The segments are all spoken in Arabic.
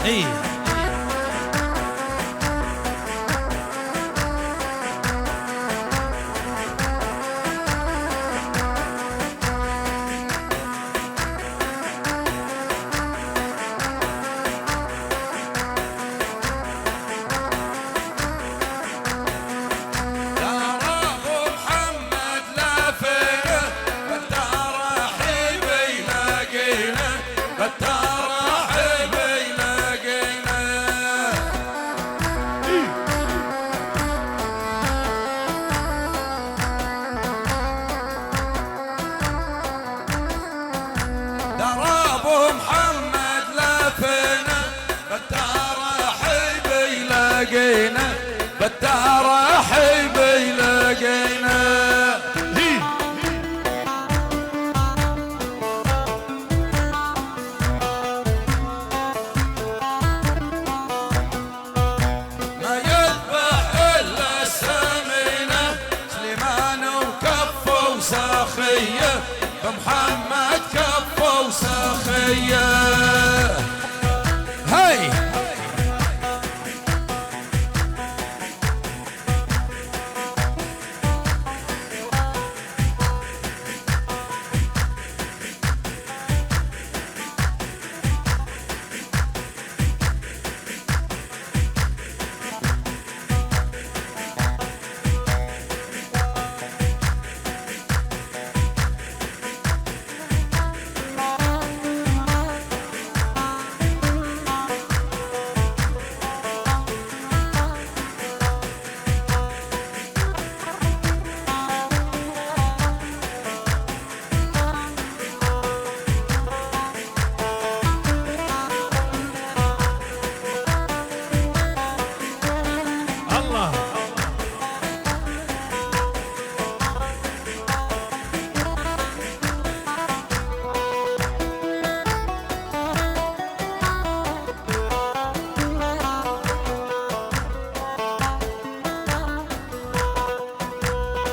اي بالتراحيب لقينا. ما يذبح الا السمينه سليمان وكفه وساخيه بمحمد كفه وساخيه. هاي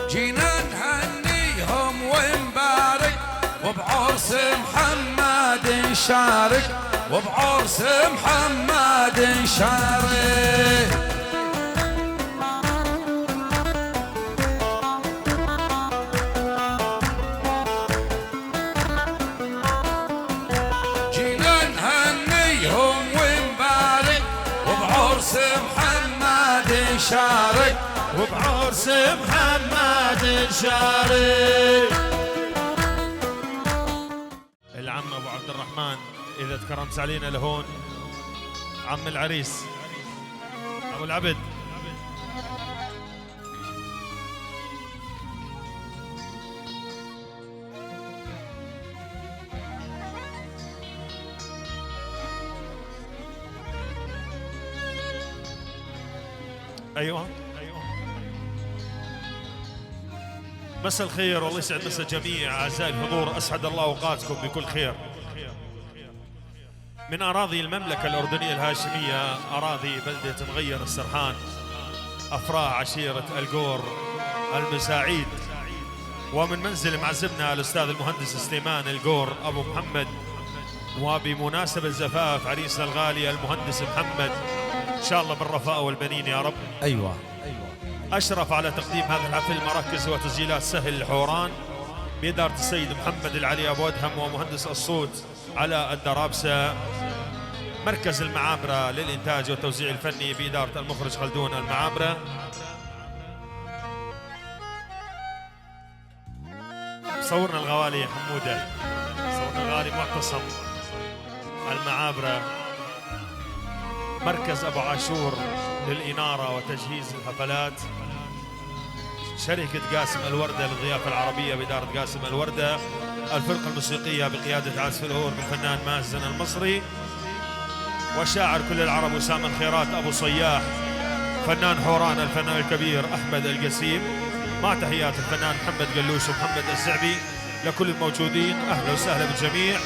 جينا نهنيهم ونبارك وبعرس محمد نشارك وبعرس محمد نشارك. جينا نهنيهم ونبارك وبعرس محمد نشارك وبعرس محمد شارك. العم ابو عبد الرحمن اذا تكرمت علينا لهون، عم العريس ابو العبد. ايوه مساء الخير والله يسعد مساء جميع اعزائي الحضور، اسعد الله اوقاتكم بكل خير. من اراضي المملكه الاردنيه الهاشميه، اراضي بلده مغير السرحان، افراح عشيره القور المساعيد، ومن منزل معزبنا الاستاذ المهندس سليمان القور ابو محمد، وبمناسبه زفاف عريسنا الغالي المهندس محمد، ان شاء الله بالرفاء والبنين يا رب. ايوه أشرف على تقديم هذا الحفل مراكز وتسجيلات سهل الحوران بإدارة السيد محمد العلي أبو أدهم، ومهندس الصوت على الدرابسة. مركز المعابرة للإنتاج والتوزيع الفني بإدارة المخرج خلدون المعابرة. صورنا الغوالي يا حمودة، صورنا الغالي معتصم المعابرة. مركز أبو عاشور للإنارة وتجهيز الحفلات. شركة قاسم الوردة للضيافة العربية بإدارة قاسم الوردة. الفرقة الموسيقية بقيادة عازف الأور بالفنان مازن المصري. وشاعر كل العرب أسامة الخيرات أبو صياح. فنان حوران الفنان الكبير أحمد القسيم، مع تحيات الفنان محمد قلوش ومحمد الزعبي. لكل الموجودين أهلا وسهلا بالجميع،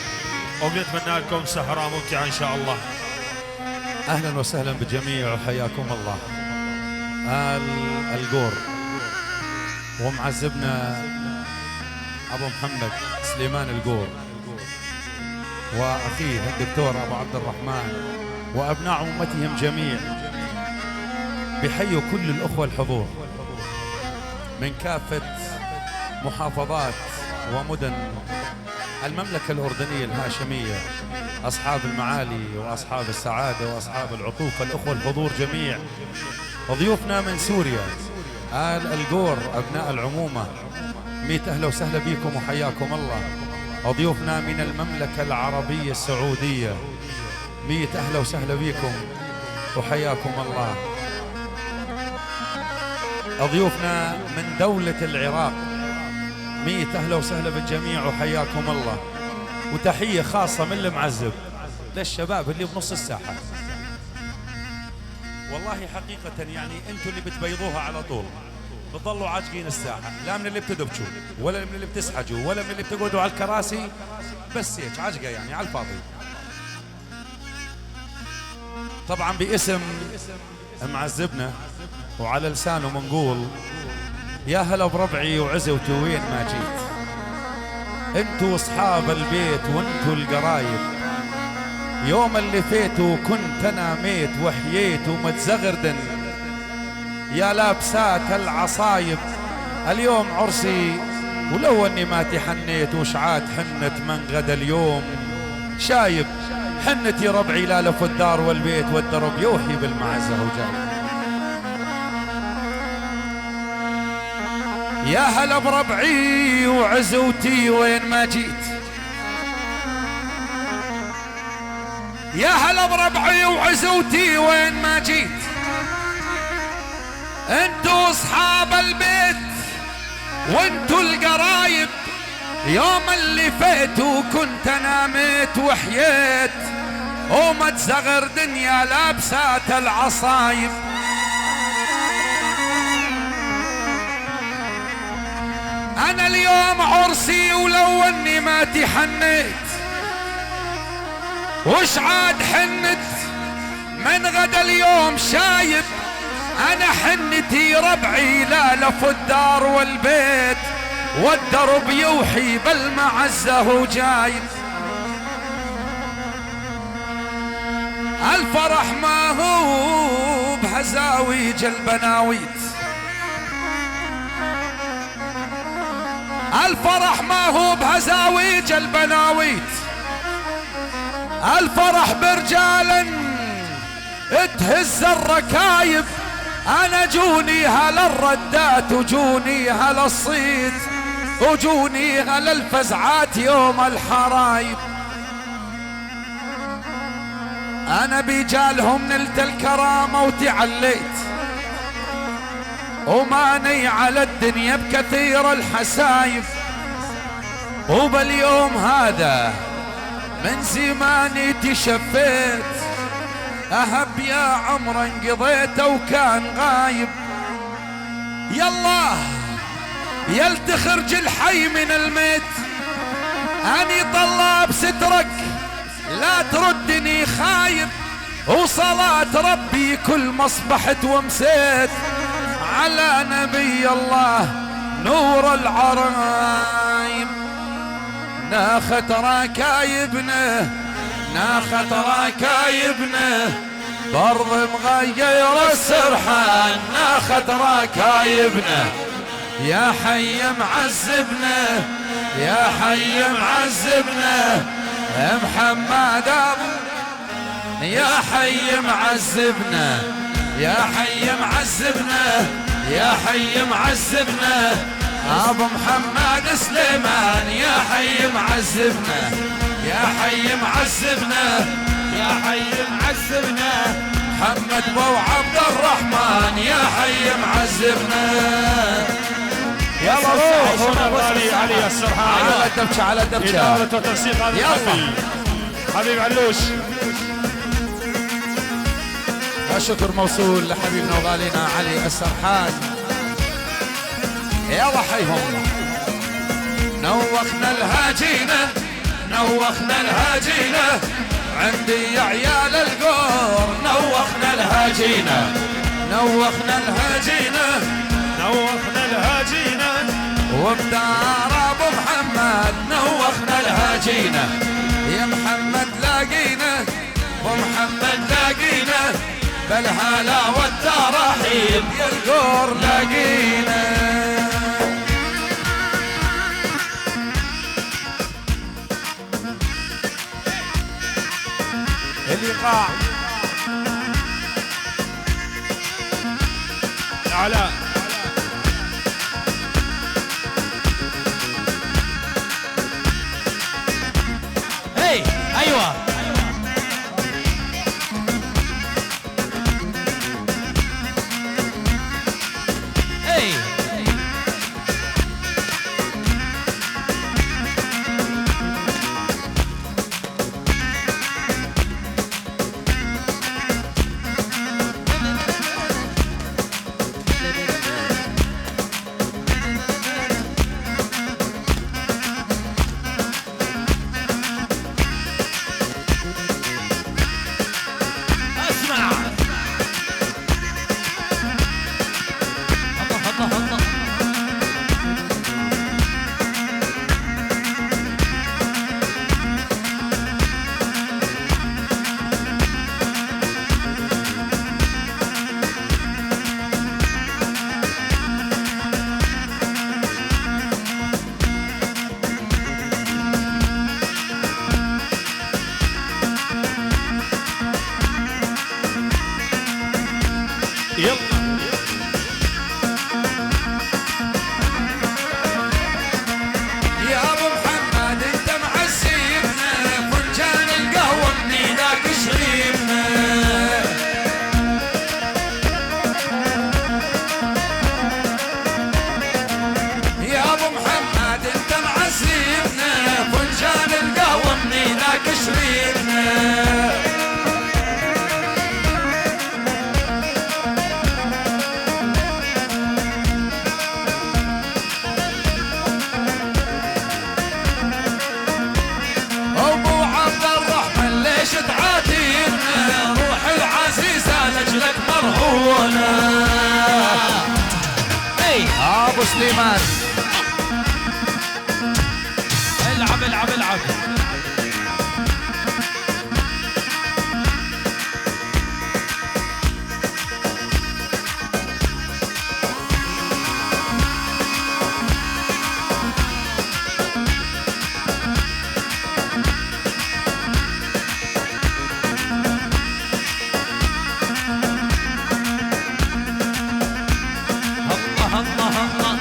ونتمنى لكم سهرة ممتعة إن شاء الله. اهلا وسهلا بالجميع وحياكم الله. القور ومعزبنا ابو محمد سليمان القور واخيه الدكتور ابو عبد الرحمن وأبناء أمتهم جميع بحيوا كل الأخوة الحضور من كافة محافظات ومدن المملكة الأردنية الهاشمية، أصحاب المعالي وأصحاب السعادة وأصحاب العطوف، الأخوة الحضور جميع، وضيوفنا من سوريا آل الجور أبناء العمومة، 100 أهلا وسهلا بكم وحياكم الله. وضيوفنا من المملكة العربية السعودية، 100 أهلا وسهلا بكم وحياكم الله. ضيوفنا من دولة العراق، 100 أهلا وسهلا بالجميع وحياكم الله. وتحية خاصة من المعزب للشباب اللي بنص الساحة. والله حقيقة يعني انتوا اللي بتبيضوها على طول، بتضلوا عاجقين الساحة، لا من اللي بتدبشوا ولا من اللي بتسحجوا ولا من اللي بتقعدوا على الكراسي، بس هيك عجقة يعني على الفاضي. طبعا باسم معزبنا وعلى لسانه منقول يا هلا بربعي وعزوتي وين ما جيت، انتوا اصحاب البيت وانتوا القرايب، يوم اللي فيتوا كنت انا ميت وحييت ومتزغردن يا لابسات العصايب، اليوم عرسي ولو اني ما تحنيت وشعات حنت من غدا اليوم شايب، حنتي ربعي لا لف الدار والبيت والدرب يوحي بالمعزة وجاي. يا هلا بربعي وعزوتي وين ما جيت، يا هلا بربعي وعزوتي وين ما جيت، انتوا اصحاب البيت وانتوا القرايب، يوم اللي فاتوا كنت انا ميت وحييت وما تزغر دنيا لابسات العصايب. انا اليوم عرسي ولو اني ما تحنيت وش عاد حنت من غدا اليوم شايب، انا حنتي ربعي لا لف الدار والبيت والدرب يوحي بالمعزة وجايب. الفرح ما هو بهزاويج البناويت، الفرح ما هو بهزاويج البناويت، الفرح برجالا تهز الركايب، انا جوني هلا الردات وجوني هلا الصيت وجوني هلا الفزعات يوم الحرايب، انا بجالهم نلت الكرامة وتعليت وماني على الدنيا بكثير الحسايف، وباليوم هذا من زماني تشفيت اهب يا عمر انقضيته وكان غايب. يالله يل تخرج الحي من الميت، اني طلاب سترك لا تردني خايب، وصلاة ربي كل ما اصبحت ومسيت على نبي الله نور العرايب. ناخت راكايبنا ناخت راكايبنا برض مغير السرحان، ناخت راكايبنا يا حي معذبنا يا حي معذبنا محمد ابو، يا حي معذبنا يا حي معذبنا يا حي معذبنا ابو محمد سليمان، يا حي معذبنا يا حي معذبنا يا حي معذبنا محمد بو عبد الرحمن، يا حي معذبنا. يا روح اخونا الغالي علي السرحان على الدبشه على الدبشه إدارة وتنسيق هذا الحفل حبيب علوش. الشكر موصول لحبيبنا وغالينا علي السرحان. يلا حيهم نوخنا الهاجينة نوخنا الهاجينة عندي يا عيال القور، نوخنا الهاجينة نوخنا الهاجينة نوخنا الهاجينة وبدار ابو محمد نوخنا الهاجينة، يا محمد لاقينا ابو محمد لاقينا بالهلا والترحيب يا القور لاقينا. الإيقاع علاء هي ايوه هي اسمع الله الله الله. يلا يا ابو محمد انت معزينا فنجان القهوه من ايدك شريبنا. يا ابو محمد انت معزينا فنجان القهوه من ايدك شريبنا. ابو عبد الرحمن ليش تعاتينا روح العزيزه لاجلك مرهونه. هي أبو سليمان العب العب العب. الله الله الله.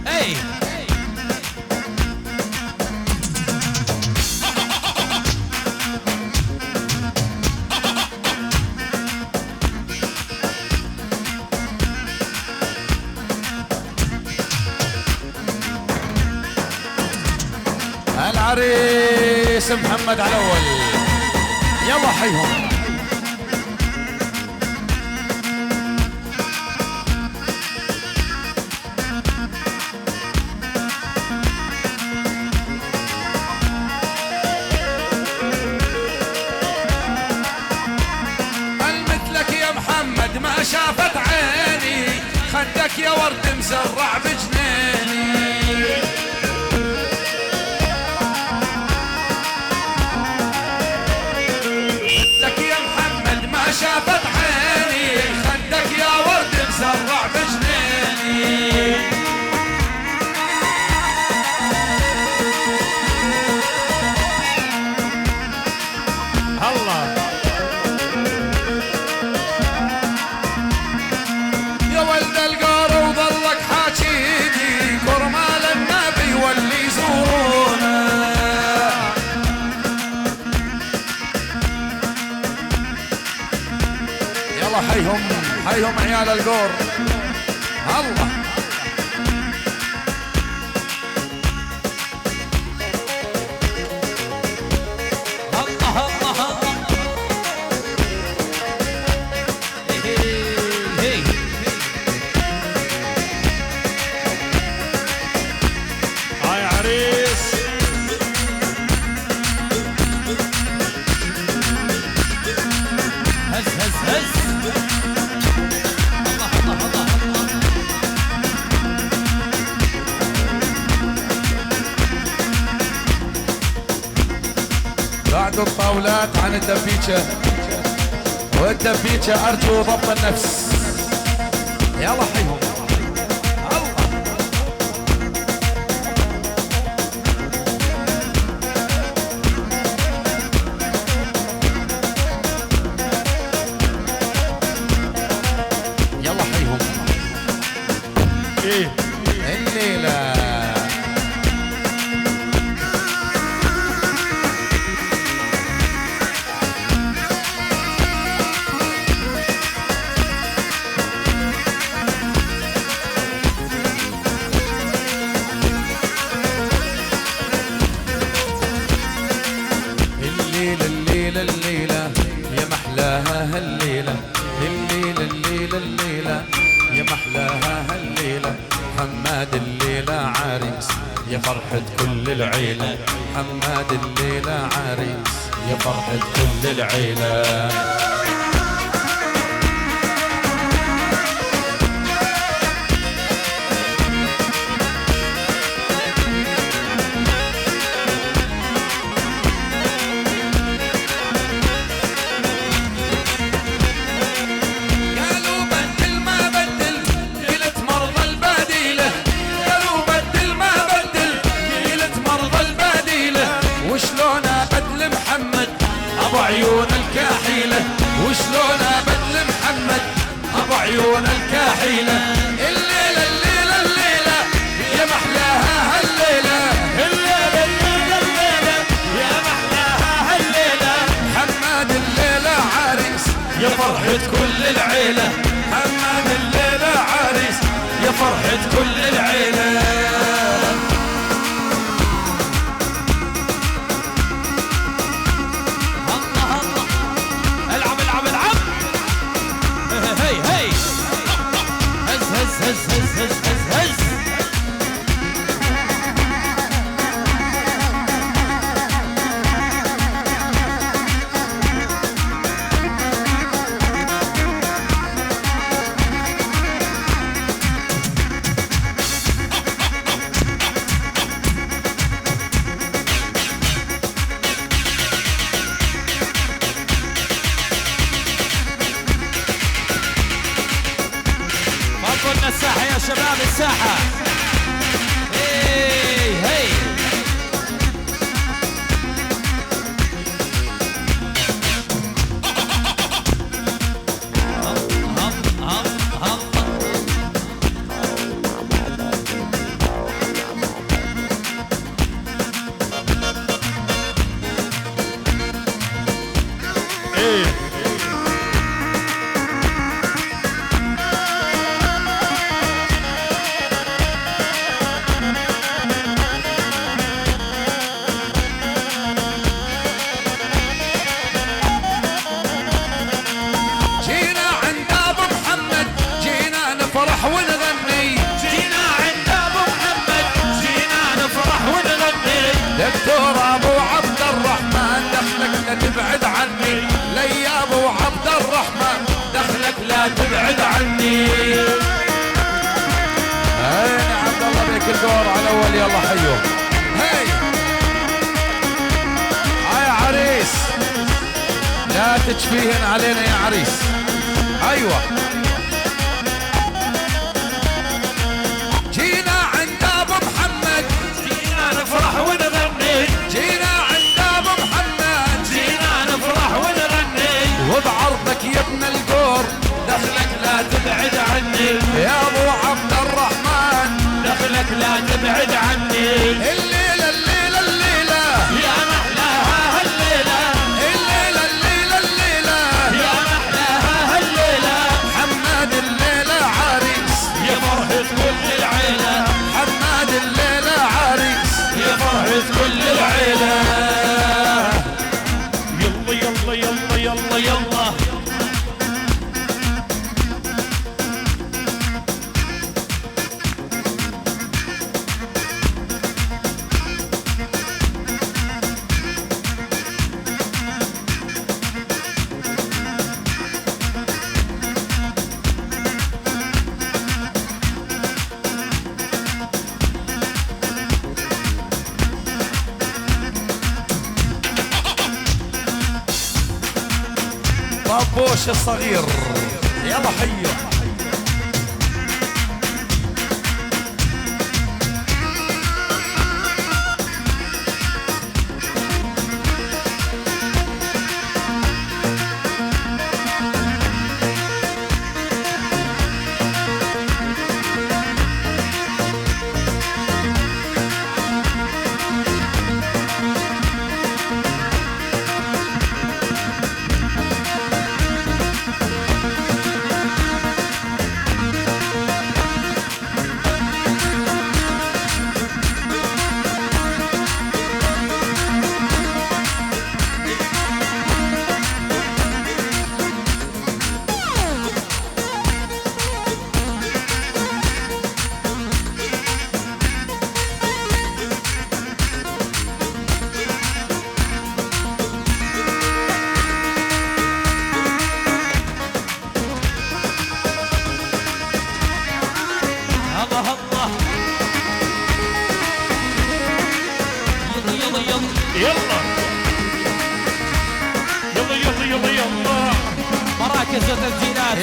هي العريس محمد على الأول. يلا حيهم. المثلك يا محمد ما شافت عيني خدك يا ورد مزرع بجنيني. لك يا محمد ما شافت عيني خدك يا ورد مزرع بجنيني. الله يا ولد القار وظلك حاكيني كرمال النبي واللي يزورونا. يلا حيهم حيهم عيال القور. الله الله الله الله. هي هاي عريس هز هز هز. الله الله الله الله. ردوا الطاولات عن الدبيجة، والدبيجة أرجو ضبط النفس. يلا حيهم يلا حيهم ايه الليلة. الليلة الليلة يا محلاها هالليلة، الليلة الليلة يا محلاها هالليلة. حماد الليلة عريس يا فرحة كل العيلة، حماد الليلة عريس يا فرحة كل العيلة. عيون الكاحيلة وشلون بدل محمد ابو عيون الكاحيلة. الليلة الليلة الليلة يا محلاها هالليلة، الليلة الليلة الليلة يا محلاها هالليلة. حماد الليلة عريس يا فرحة كل العيلة، حماد الليلة عريس يا فرحة كل العيلة. الساحة يا شباب الساحة. هي هي دكتور ابو عبد الرحمن دخلك لا تبعد عني، لي يا ابو عبد الرحمن دخلك لا تبعد عني. هاي عبد الله بيك الدور على اول. يلا حيوه هاي هاي عريس لا تجفيهن علينا يا عريس. ايوه جينا عند ابو محمد، جينا نفرح ونغني، جينا عند ابو محمد، جينا نفرح ونغني. وبعرضك يا ابن القور دخلك لا تبعد عني، يا ابو عبد الرحمن دخلك لا تبعد عني. الليلة الليلة الليلة يا محلاها هالليلة، الليلة الليلة الليلة يا محلاها هالليلة. حماد الليلة عريس يا فرحة كل العيلة، حماد الليلة عريس يا فرحة كل العيلة. يلا يلا يلا يلا يلا طبوش الصغير يلا حيه. مراكز وتسجيلات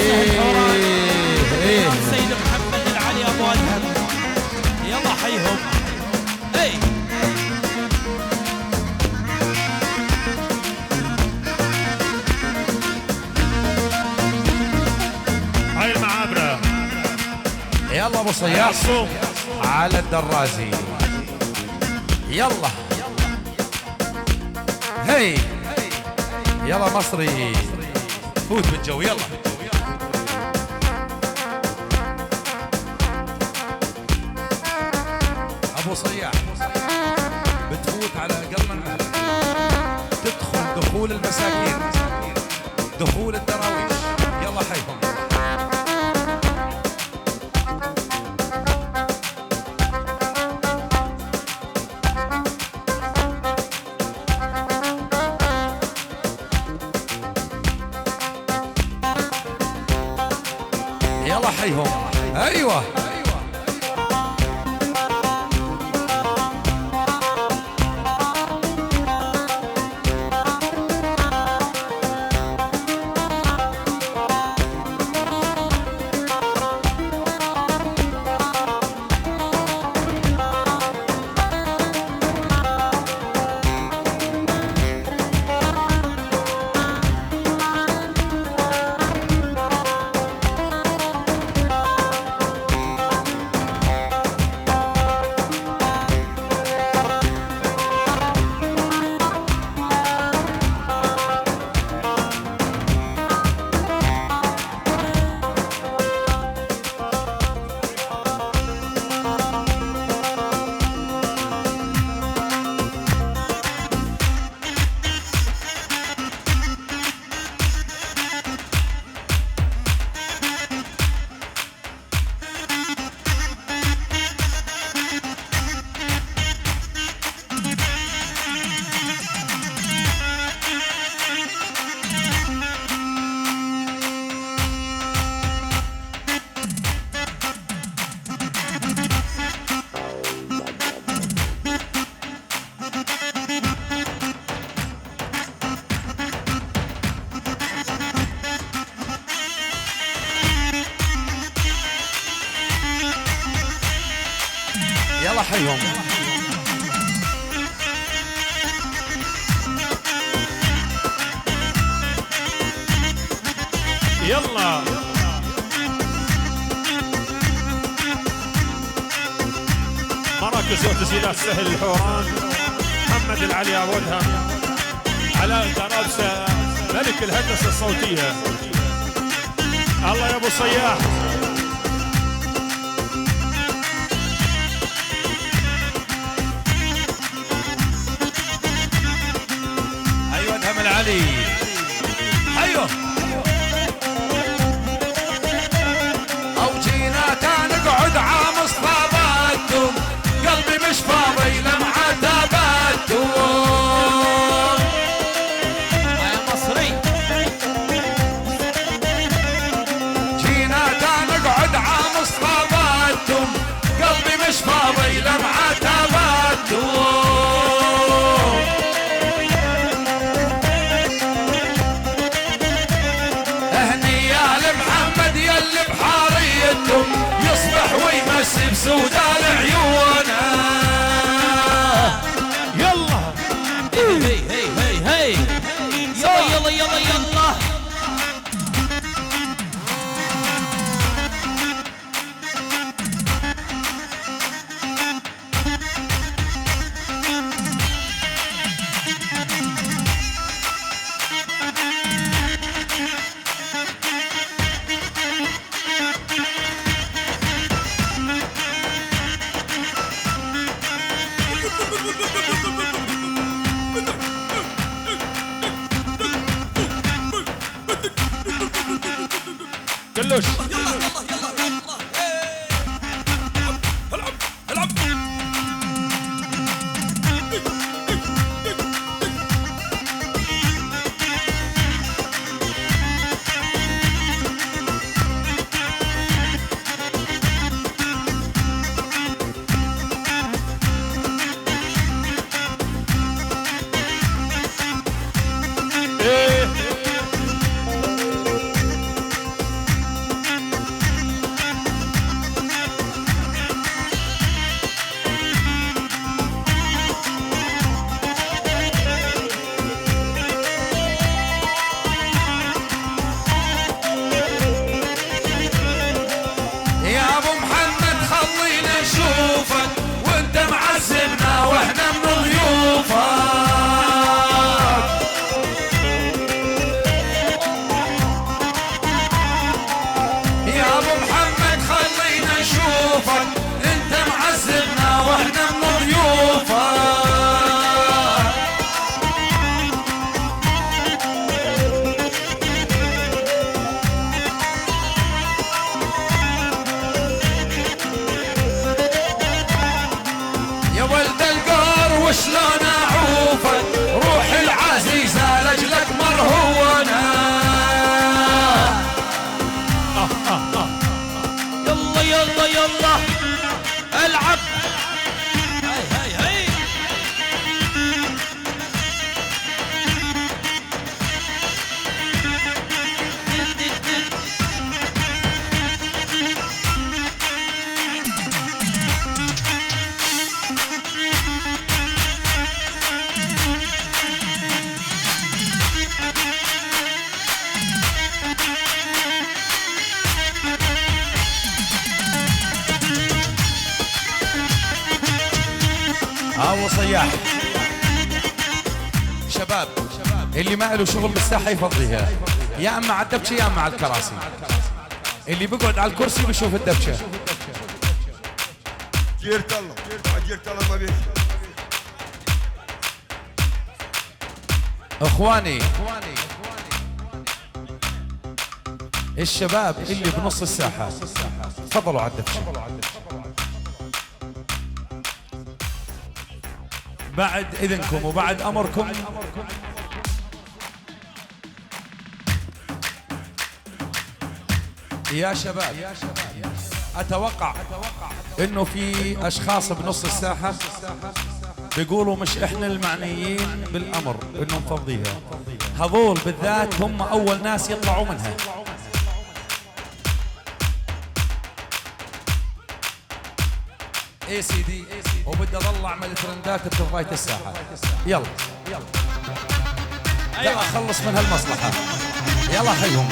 السيد محمد العلي ابو ادهم يلا حيهم. هاي المعابرة يلا ابو صياح على الدرازي يلا هي يلا مصري فوت بالجو يلا. ابو صياح بتفوت على قلب المهل، تدخل دخول المساكين، دخول الدراويش يلا حيهم. يلا حيهم ايوه يلا حيهم يلا مراكز وتسجيلات سهل الحوران محمد العلي ابو ادهم علاء درابسه ملك الهندسه الصوتيه. الله يا ابو صياح ايوه ادهم العلي ايوه او جينا نقعد عام صفاباتهم قلبي مش فاضي لمعة تاباتهم يا مصري جينا نقعد عام صفاباتهم قلبي مش فاضي لمعة تاباتهم بس بسودان عيونه. يلا هي هي هي هي يلا يلا يلا يلا. كلوش وشلون اعوفك روح العزيزة لاجلك مرهونة. يلا يلا يلا العب. هاي هاي هاي ابو صياح شباب اللي ما له شغل بالساحه يفضيها، يا اما على الدبشه يا اما على الكراسي. اللي بيقعد على الكرسي بيشوف الدبشه. جيرت الله جيرت الله ما بيجي. اخواني الشباب اللي بنص الساحه تفضلوا على الدبشه. بعد اذنكم وبعد امركم يا شباب، اتوقع انه في اشخاص بنص الساحه بيقولوا مش احنا المعنيين بالامر انه نفضيها. هذول بالذات هم اول ناس يطلعوا منها. اي سي دي وبدي اضل اعمل ترندات بتضايق الساحه. يلا لا اخلص من هالمصلحه. يلا حيهم.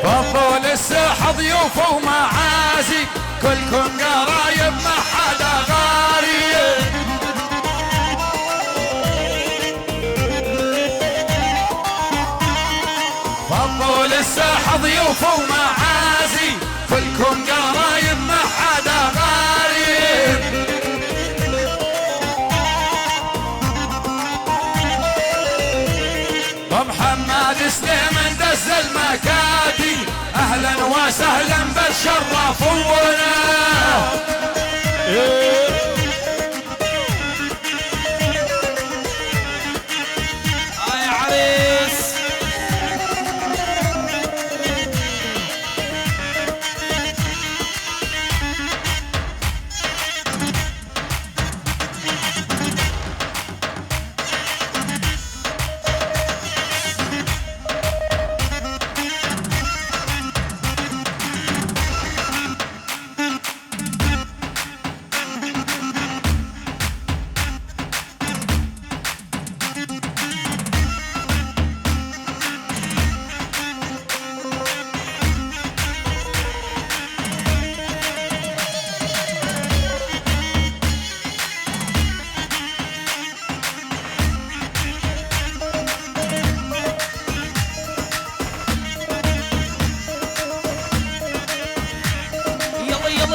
فضوا للساحة ضيوف ومعازي كلكم قرايب ما حدا غاري. فضوا للساحة ضيوف ومعازي كلكم قرايب ما حدا غاري. سهلا بس شرفونا. يا عريس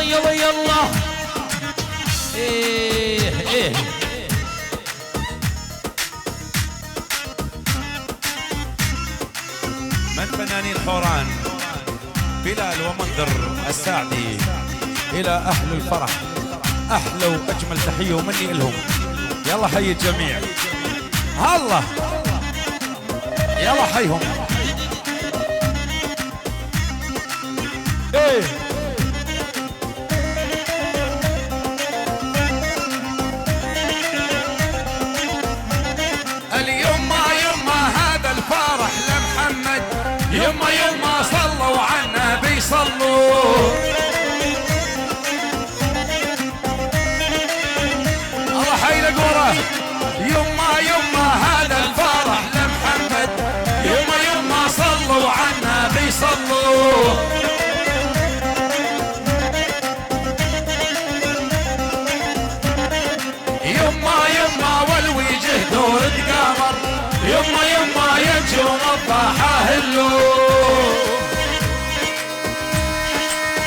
يلا يلا ايه من فنانين حوران بلال ومنذر السعدي إلى أهل الفرح أحلى وأجمل تحية ومني إلهم. يلا حي الجميع. الله يلا حيهم. ايه اليوم يما هذا الفرح لمحمد، يما صلوا على النبي صلوا. الله حيلك وراه. يما هذا الفرح لمحمد، يما صلوا على النبي صلوا. يما والوجه دور قمر، يما يجون الضحى هلو.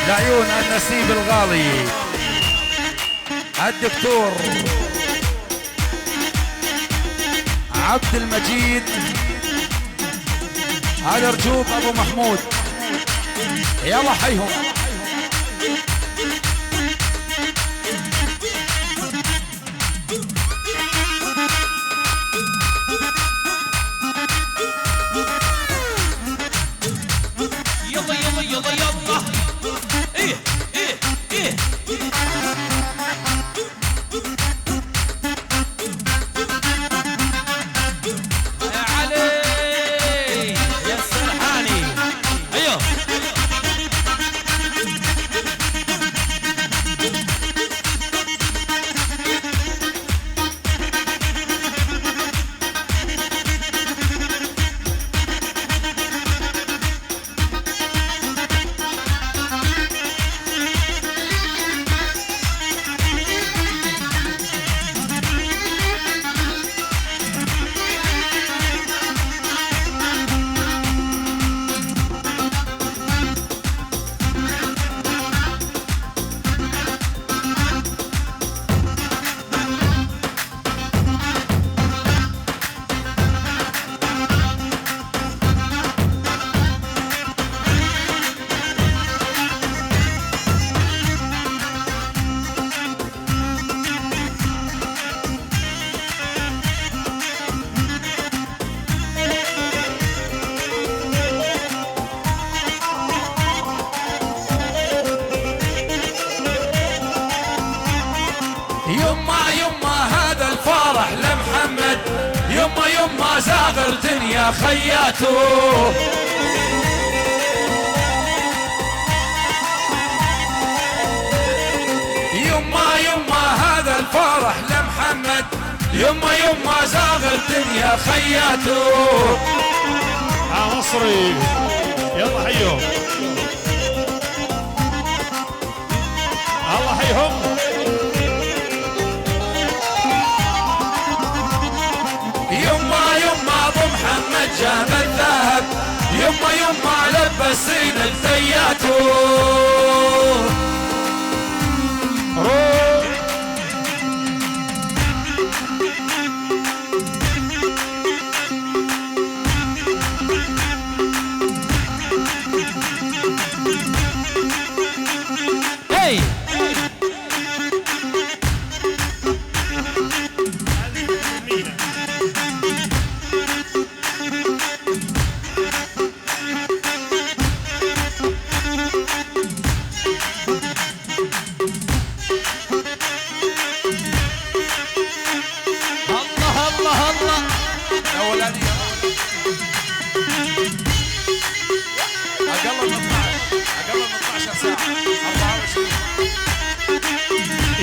لعيون النسيب الغالي الدكتور عبد المجيد هذا رجوب ابو محمود. يلا حيهم. يلا ايه يا علي يا السرحاني. ايوه يما هذا الفرح لمحمد، يما زاغر دنيا خياته. يما هذا الفرح لمحمد، يما زاغر دنيا خياته. مصري يلا حيهم. الله حيهم. يما ابو محمد جاب الذهب، يما لبسين الثياته.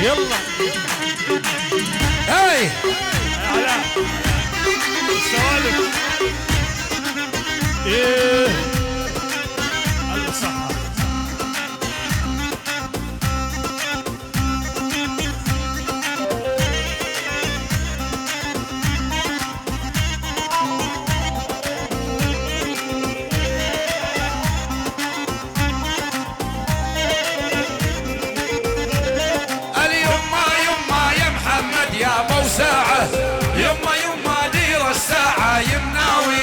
يلا هاي علاء السوالف ايه الله صحة. ساعة يما دير الساعة يمناوي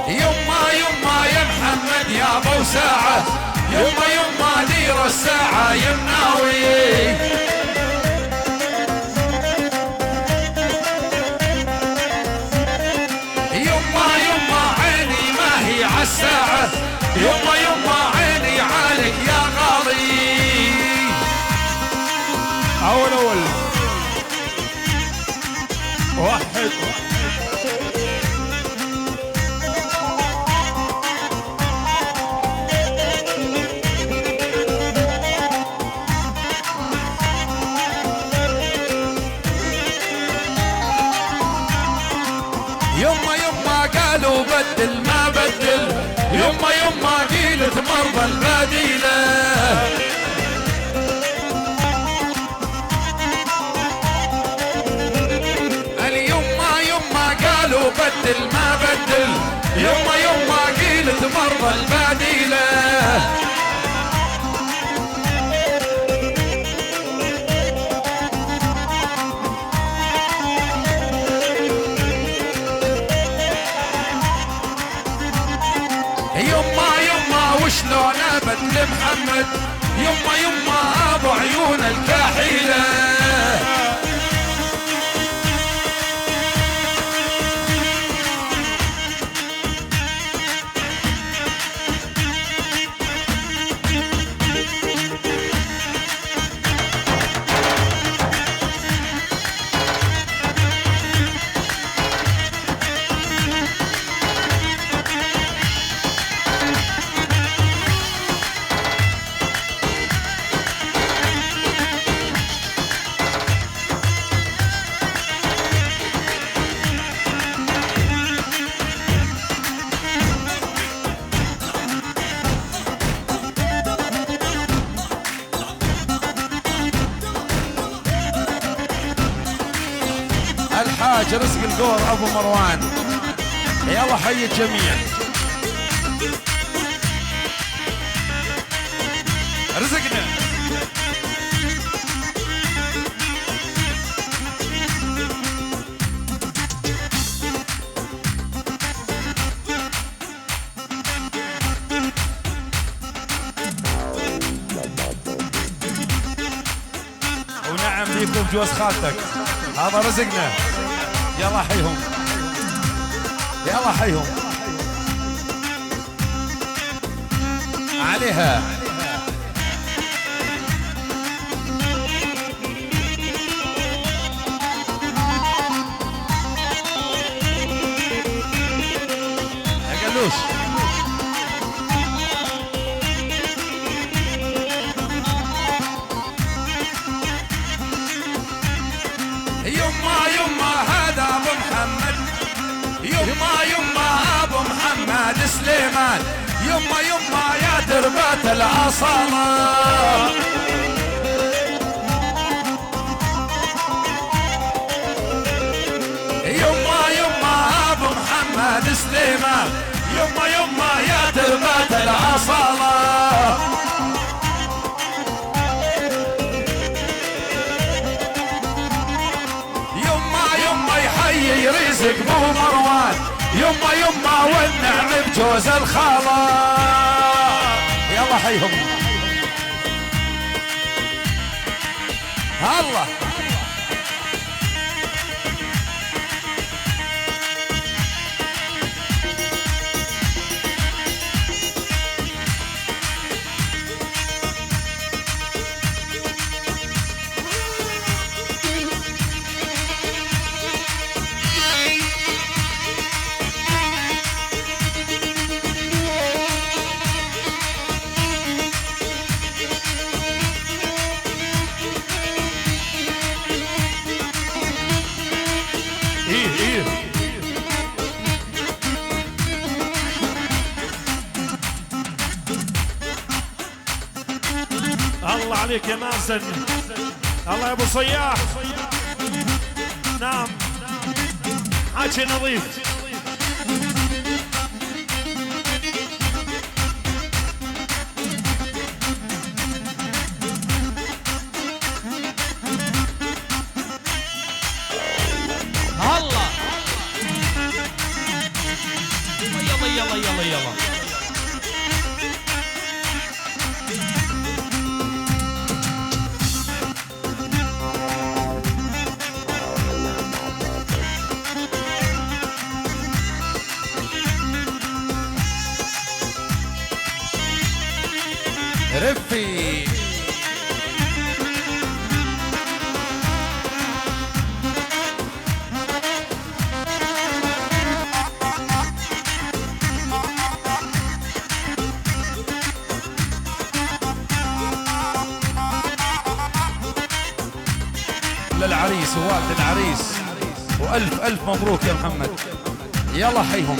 يما يا محمد يا ابو ساعة يما دير الساعة يمناوي يما عيني ما هي عالساعة يما عيني عالك يا غالي أول واحد يما قالوا بدل ما بدل يما قيلت مرضى البديلة يما قالوا بدل ما بدل يما قيلت مرضى البديلة يما وشلون ابدل محمد يما ابو عيون الكحيله الحاج رزق القور ابو مروان يلا حي الجميع رزقنا ونعم بيكم جوز خالتك هذا رزقنا يلا حيهم يلا حيهم عليها يا قلوش يما هذا ابو محمد يما ابو محمد سليمان يما يا دربات الاصاله يما ابو محمد سليمان يما يا دربات الاصاله يما يحيي رزق بو مروان يما والنعم بجوز الخاله يلا حيهم الله الله عليك يا مازن، الله يا ابو صياح. نعم حاجي نظيف. هلا يلا يلا يلا يلا. رفي للعريس ووالد العريس، وألف ألف مبروك يا محمد. يلا حيهم.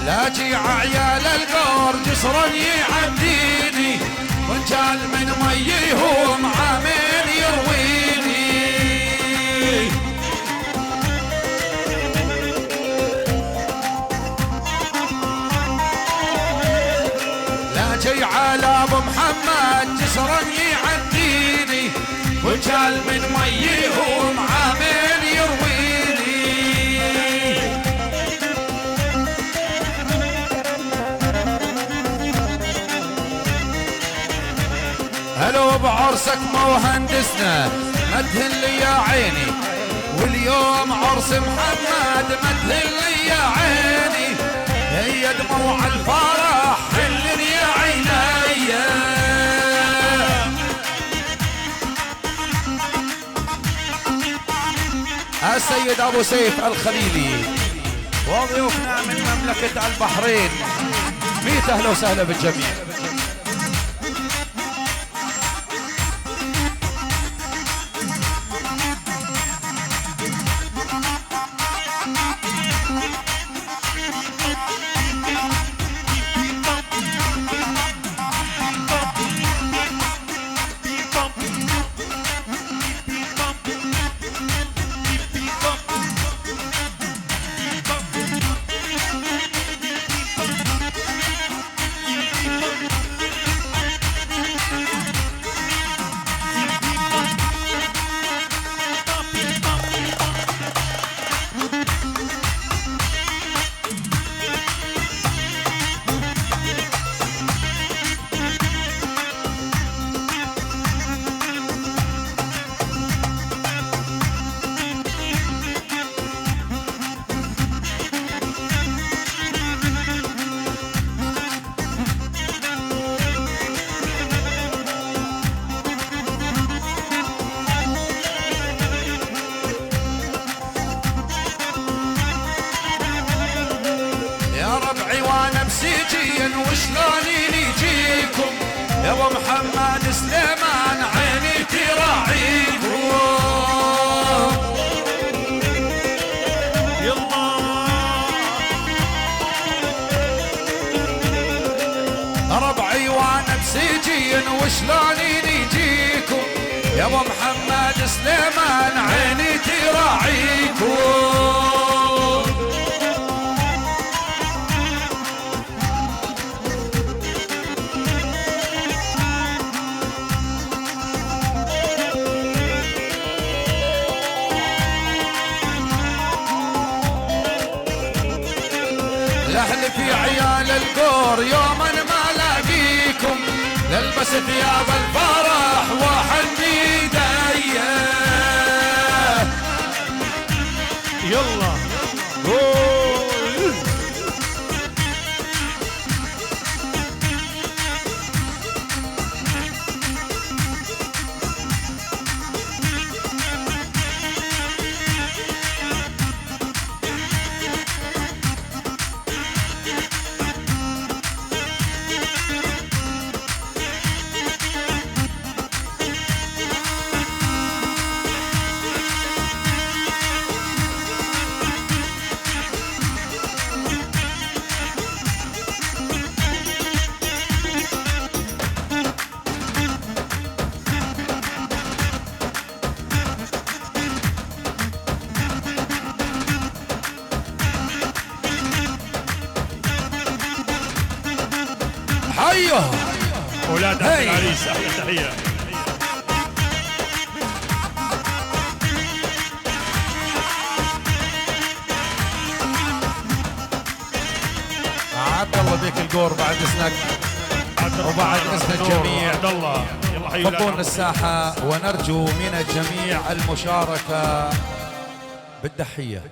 لاجي عيال القور جسرا يعديني، وان كان من ميهم عامل يرويني. لاجي على ابو محمد جسرا يعديني، وان كان من ميهم عامل يرويني. هلو بعرسك مهندسنا مدهن لي يا عيني، واليوم عرس محمد مدهن لي يا عيني. هي دموع الفرح حلن يا عيني. السيد ابو سيف الخليلي وضيوفنا من مملكة البحرين، ميت اهلا وسهلا بالجميع. وشلون نجيكم يا ابو محمد سليمان عيني تراعيكم. محمد سليمان عيني تراعيكم. الاهل في عيال القور يوما ما لاقيكم، نلبس ثياب الفرح واحد بيديه. يلا حيه اولاد عبد العريس احلى تحيه. عبد الله بيك القور بعد اذنك وبعد اذن الجميع عبد الله يلا حيوا فضونا الساحه، ونرجو من الجميع المشاركه بالتحيه.